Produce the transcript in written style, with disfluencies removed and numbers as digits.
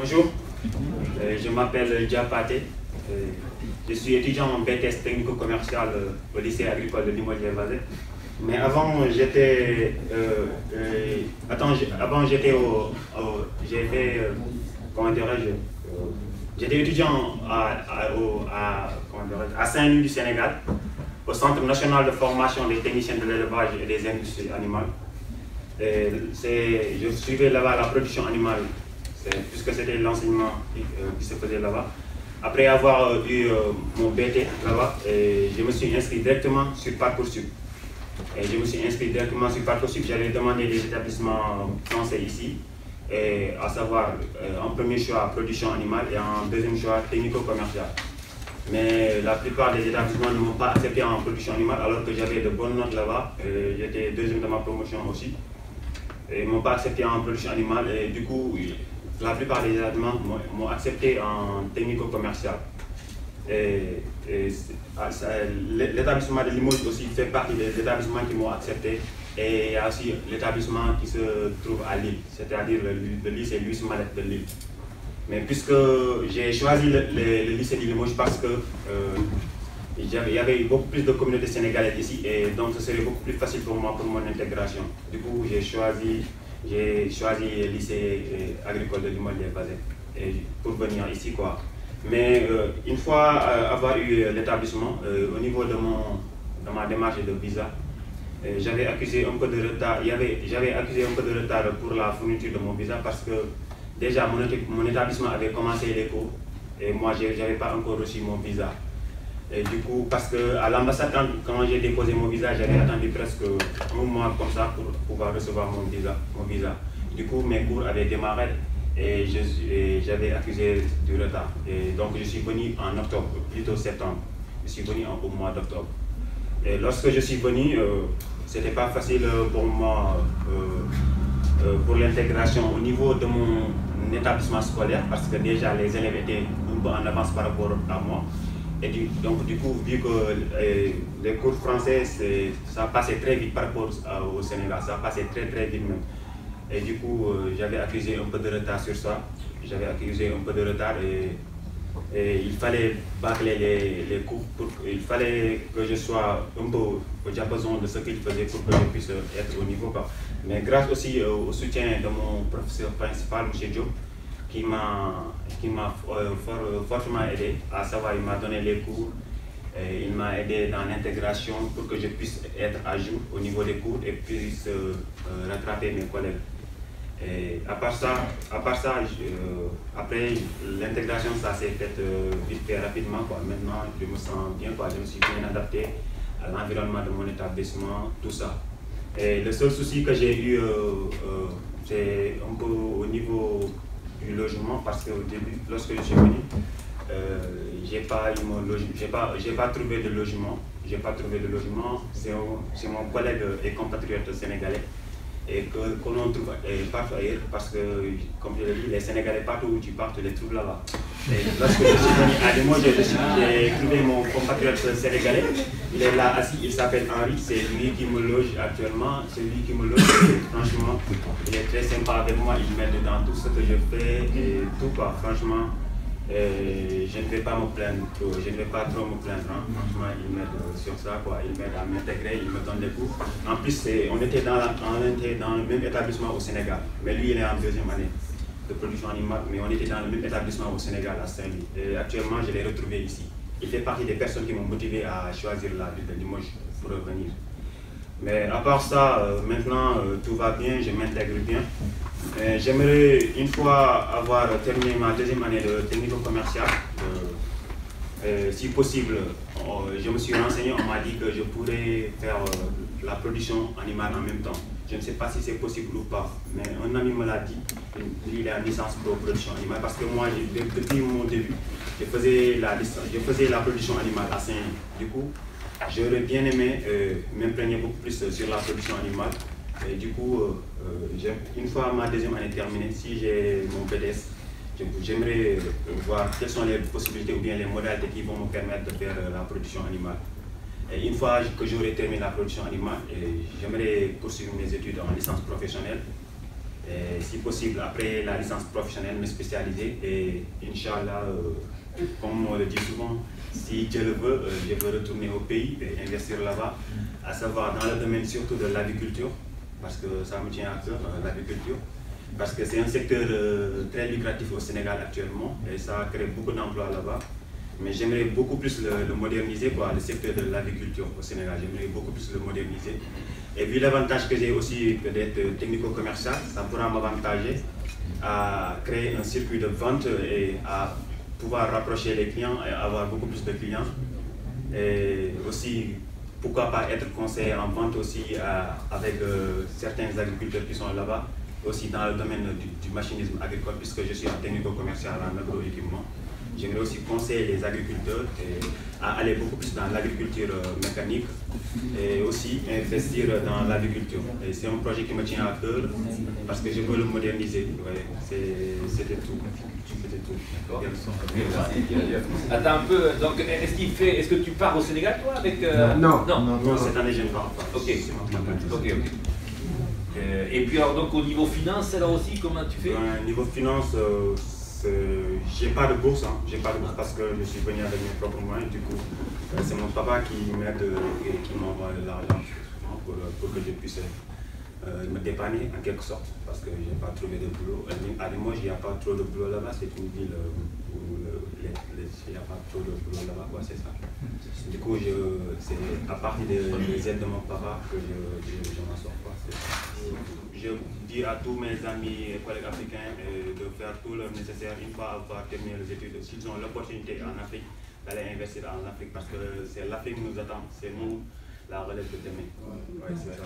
Bonjour, je m'appelle Diapaté. Je suis étudiant en BTS technico-commercial au lycée agricole de Limoges-les-Vazés. Mais avant, j'étais j'étais étudiant à Saint-Louis du Sénégal, au Centre national de formation des techniciens de l'élevage et des industries animales. Je suivais là-bas la production animale, puisque c'était l'enseignement qui se faisait là-bas. Après avoir eu mon BT là-bas, je me suis inscrit directement sur Parcoursup. J'avais demandé des établissements français ici, à savoir en premier choix production animale et en deuxième choix technico-commercial. Mais la plupart des établissements ne m'ont pas accepté en production animale alors que j'avais de bonnes notes là-bas. J'étais deuxième de ma promotion aussi. Ils ne m'ont pas accepté en production animale et du coup, la plupart des établissements m'ont accepté en technico-commercial. L'établissement de Limoges aussi fait partie des établissements qui m'ont accepté. Et il y a aussi l'établissement qui se trouve à Lille, c'est-à-dire le lycée Louis Mallet de Lille. Mais puisque j'ai choisi le lycée de Limoges parce que il y avait beaucoup plus de communautés sénégalaises ici et donc ce serait beaucoup plus facile pour moi pour mon intégration. Du coup, j'ai choisi le lycée agricole de Limoges-les-Vazés pour venir ici, quoi. Mais une fois avoir eu l'établissement, au niveau de ma démarche de visa, j'avais accusé un peu de retard. J'avais accusé un peu de retard pour la fourniture de mon visa parce que déjà mon établissement avait commencé les cours et moi je n'avais pas encore reçu mon visa. Et du coup, parce qu'à l'ambassade, quand j'ai déposé mon visa, j'avais attendu presque un mois comme ça pour pouvoir recevoir mon visa. Du coup, mes cours avaient démarré et j'avais accusé du retard. Et donc, je suis venu en octobre, plutôt septembre. Je suis venu au mois d'octobre. Et lorsque je suis venu, ce n'était pas facile pour moi pour l'intégration au niveau de mon établissement scolaire parce que déjà les élèves étaient un peu en avance par rapport à moi. Et donc du coup, vu que les cours français, ça passait très vite par rapport au Sénégal, ça passait très vite même. Et du coup, j'avais accusé un peu de retard sur ça. Et il fallait bâcler les cours, il fallait que je sois un peu au diapason de ce qu'il faisait pour que je puisse être au niveau. Mais grâce aussi au soutien de mon professeur principal, M. Diop, qui m'a fortement aidé, à savoir il m'a donné les cours, et il m'a aidé dans l'intégration pour que je puisse être à jour au niveau des cours et puisse rattraper mes collègues. Et à part ça, après l'intégration, ça s'est fait vite fait rapidement, quoi. Maintenant, je me sens bien, quoi. Je me suis bien adapté à l'environnement de mon établissement, tout ça. Et le seul souci que j'ai eu, c'est un peu au niveau du logement, parce qu'au début, lorsque je suis venu, j'ai pas trouvé de logement. C'est mon collègue et compatriote sénégalais et que l'on trouve partout ailleurs parce que, comme je l'ai dit, les Sénégalais partout où tu pars, tu les trouves là-bas. Et lorsque je suis venu à Limoges, j'ai trouvé mon compatriote sénégalais. Il est là assis, il s'appelle Henri, c'est lui qui me loge actuellement, franchement, il est très sympa avec moi, il m'aide dans tout ce que je fais et tout, quoi, franchement. Je ne vais pas me plaindre, je ne vais pas trop me plaindre, hein. Franchement, il m'aide sur ça, quoi. Il m'aide à m'intégrer, il me donne des cours. En plus, on était dans le même établissement au Sénégal, mais lui il est en deuxième année de production animale, mais on était dans le même établissement au Sénégal à Saint-Louis. Et actuellement, je l'ai retrouvé ici. Il fait partie des personnes qui m'ont motivé à choisir la ville de Limoges pour revenir. Mais à part ça, maintenant tout va bien, je m'intègre bien. J'aimerais, une fois avoir terminé ma deuxième année de technico-commercial, si possible, je me suis renseigné, on m'a dit que je pourrais faire la production animale en même temps. Je ne sais pas si c'est possible ou pas, mais un ami me l'a dit, il a une licence pour production animale, parce que moi, depuis mon début, je faisais la production animale à Saint-Louis. Du coup, j'aurais bien aimé m'imprégner beaucoup plus sur la production animale. Et du coup, une fois ma deuxième année terminée, si j'ai mon BTS, j'aimerais voir quelles sont les possibilités ou bien les modalités qui vont me permettre de faire la production animale. Et une fois que j'aurai terminé la production animale, j'aimerais poursuivre mes études en licence professionnelle Et si possible, après la licence professionnelle, me spécialiser. Et Inch'Allah, comme on le dit souvent, si Dieu le veut, je veux retourner au pays et investir là-bas, à savoir dans le domaine surtout de l'agriculture, parce que ça me tient à cœur, l'agriculture. Parce que c'est un secteur très lucratif au Sénégal actuellement et ça crée beaucoup d'emplois là-bas. Mais j'aimerais beaucoup plus le moderniser, quoi, le secteur de l'agriculture au Sénégal. J'aimerais beaucoup plus le moderniser. Et vu l'avantage que j'ai aussi d'être technico-commercial, ça pourra m'avantager à créer un circuit de vente et à pouvoir rapprocher les clients et avoir beaucoup plus de clients. Et aussi, pourquoi pas être conseiller en vente aussi avec certains agriculteurs qui sont là-bas, aussi dans le domaine du machinisme agricole, puisque je suis un technico-commercial en agroéquipement. J'aimerais aussi conseiller les agriculteurs à aller beaucoup plus dans l'agriculture mécanique et aussi investir dans l'agriculture. Et c'est un projet qui me tient à cœur parce que je veux le moderniser. Ouais, c'était tout. C'était tout. Attends un peu, donc est-ce que tu pars au Sénégal toi avec Non, cette année je ne pars pas. Ok. Et puis alors donc au niveau finance, alors aussi, comment tu fais? Niveau finance, j'ai pas de bourse, parce que je suis venu avec mes propres moyens. Du coup, c'est mon papa qui m'aide et qui m'envoie de l'argent pour que je puisse me dépanner en quelque sorte, parce que je n'ai pas trouvé de boulot. À Limoges, il n'y a pas trop de boulot là-bas, c'est une ville où il n'y a pas trop de boulot là-bas, c'est ça. Du coup, c'est à partir des aides de mon papa que je m'en sors. Je dis à tous mes amis et collègues africains de faire tout le nécessaire une fois avoir terminé les études, s'ils ont l'opportunité en Afrique, d'aller investir en Afrique, parce que c'est l'Afrique qui nous attend, c'est nous la relève de demain. Ouais, c'est ça.